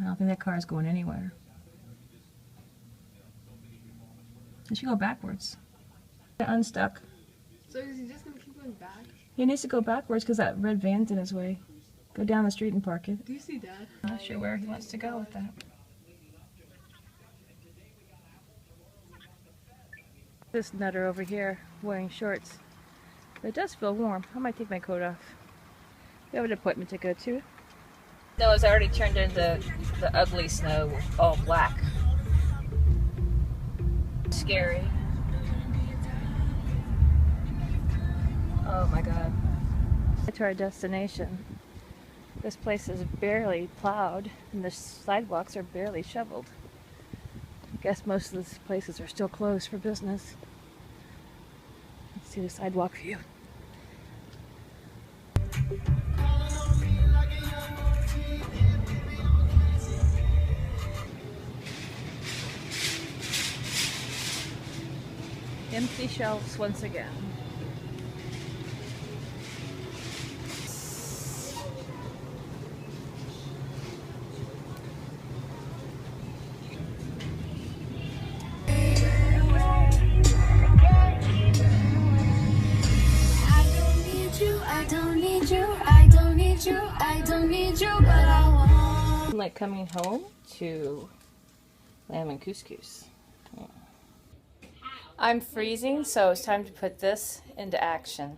I don't think that car is going anywhere. It should go backwards. Unstuck. So is he just gonna keep going back? He needs to go backwards because that red van's in his way. Go down the street and park it. Do you see Dad? I'm not sure where he wants to go with that. This nutter over here wearing shorts. But it does feel warm. I might take my coat off. We have an appointment to go to. Snow has already turned into the ugly snow, all black. Scary. Oh my god. To our destination. This place is barely plowed and the sidewalks are barely shoveled. I guess most of these places are still closed for business. Let's see the sidewalk view. Empty shelves once again. Like coming home to lamb and couscous. Yeah. I'm freezing, so it's time to put this into action.